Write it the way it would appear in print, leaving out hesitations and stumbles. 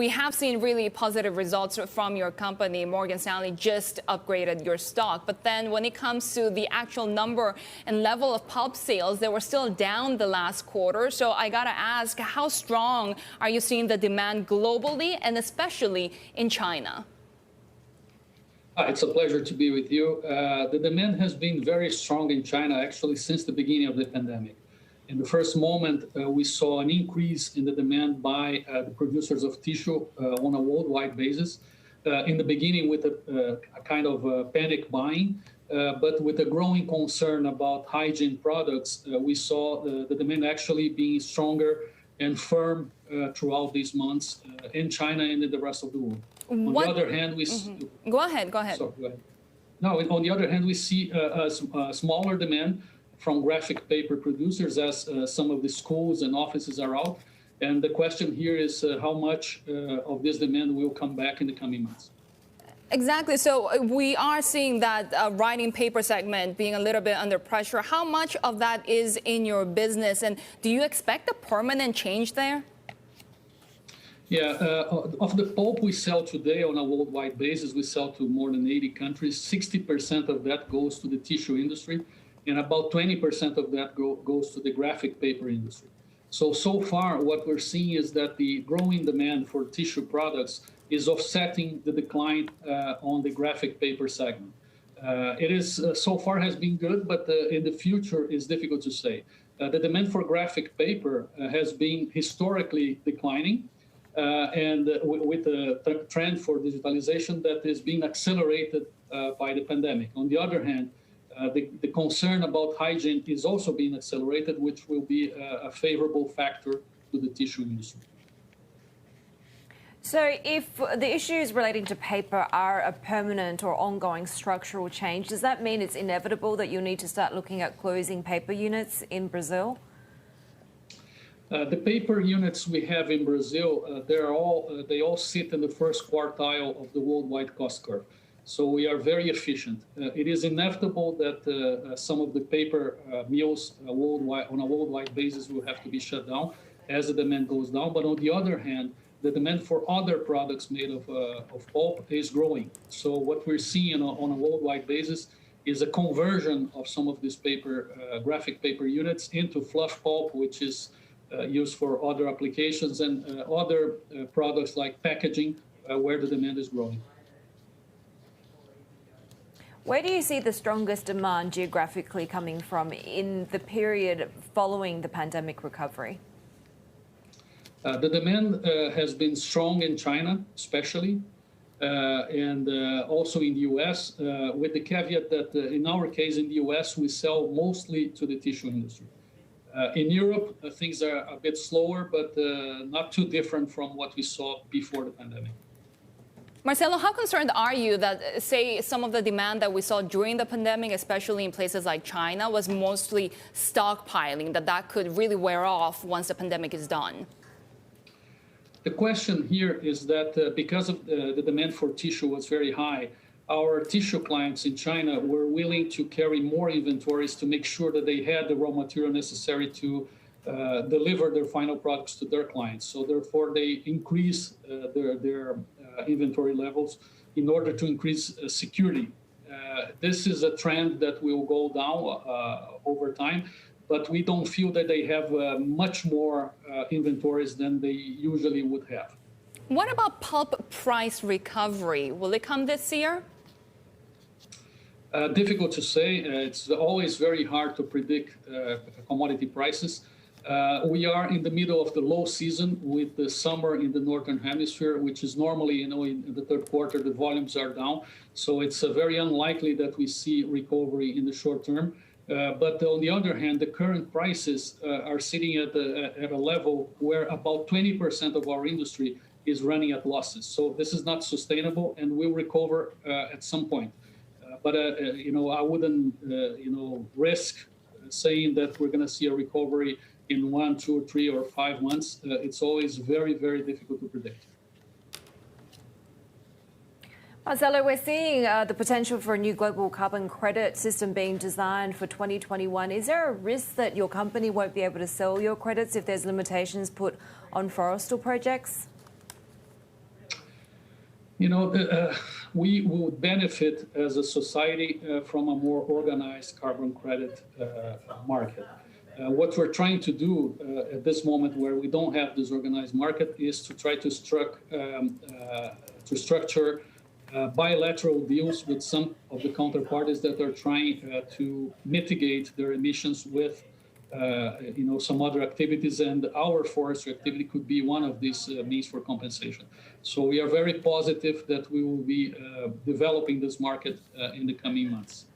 We have seen really positive results from your company. Morgan Stanley just upgraded your stock. But then when it comes to the actual number and level of pulp sales, they were still down the last quarter. So I got to ask, how strong are you seeing the demand globally and especially in China? It's a pleasure to be with you. The demand has been very strong in China, actually, since the beginning of the pandemic. In the first moment, we saw an increase in the demand by the producers of tissue on a worldwide basis. In the beginning, with a kind of panic buying, but with a growing concern about hygiene products, we saw the demand actually being stronger and firm throughout these months in China and in the rest of the world. On the other hand, we Go ahead. Sorry, go ahead. No, on the other hand, we see a smaller demand from graphic paper producers as some of the schools and offices are out. And the question here is how much of this demand will come back in the coming months. Exactly. So we are seeing that writing paper segment being a little bit under pressure. How much of that is in your business? And do you expect a permanent change there? Yeah, of the pulp we sell today on a worldwide basis, we sell to more than 80 countries. 60% of that goes to the tissue industry, and about 20% of that goes to the graphic paper industry. So far, what we're seeing is that the growing demand for tissue products is offsetting the decline on the graphic paper segment. It is so far has been good, but in the future is difficult to say. The demand for graphic paper has been historically declining, and with the trend for digitalization that is being accelerated by the pandemic. On the other hand, the concern about hygiene is also being accelerated, which will be a favorable factor to the tissue industry. So if the issues relating to paper are a permanent or ongoing structural change, does that mean it's inevitable that you'll need to start looking at closing paper units in Brazil? The paper units we have in Brazil, they all sit in the first quartile of the worldwide cost curve. So we are very efficient. It is inevitable that some of the paper mills worldwide, on a worldwide basis, will have to be shut down as the demand goes down. But on the other hand, the demand for other products made of pulp is growing. So what we're seeing on a worldwide basis is a conversion of some of these paper, graphic paper units into fluff pulp, which is used for other applications and other products like packaging, where the demand is growing. Where do you see the strongest demand geographically coming from in the period following the pandemic recovery? The demand has been strong in China, especially, and also in the U.S., with the caveat that in our case in the U.S., we sell mostly to the tissue industry. In Europe, things are a bit slower, but not too different from what we saw before the pandemic. Marcelo, how concerned are you that, say, some of the demand that we saw during the pandemic, especially in places like China, was mostly stockpiling, that could really wear off once the pandemic is done? The question here is that because of the demand for tissue was very high, our tissue clients in China were willing to carry more inventories to make sure that they had the raw material necessary to deliver their final products to their clients. So therefore, they increase their inventory levels in order to increase security. This is a trend that will go down over time, but we don't feel that they have much more inventories than they usually would have. What about pulp price recovery? Will it come this year? Difficult to say. It's always very hard to predict commodity prices. We are in the middle of the low season with the summer in the Northern Hemisphere, which is normally, in the third quarter, the volumes are down. So it's very unlikely that we see recovery in the short term. But on the other hand, the current prices are sitting at a level where about 20% of our industry is running at losses. So this is not sustainable and will recover at some point. But I wouldn't risk saying that we're going to see a recovery in 1, 2, 3, or 5 months. It's always very, very difficult to predict. Marcelo, we're seeing the potential for a new global carbon credit system being designed for 2021. Is there a risk that your company won't be able to sell your credits if there's limitations put on forestal projects? We will benefit as a society from a more organized carbon credit market. What we're trying to do at this moment where we don't have this organized market is to try to structure bilateral deals with some of the counterparties that are trying to mitigate their emissions with some other activities, and our forestry activity could be one of these means for compensation. So we are very positive that we will be developing this market in the coming months.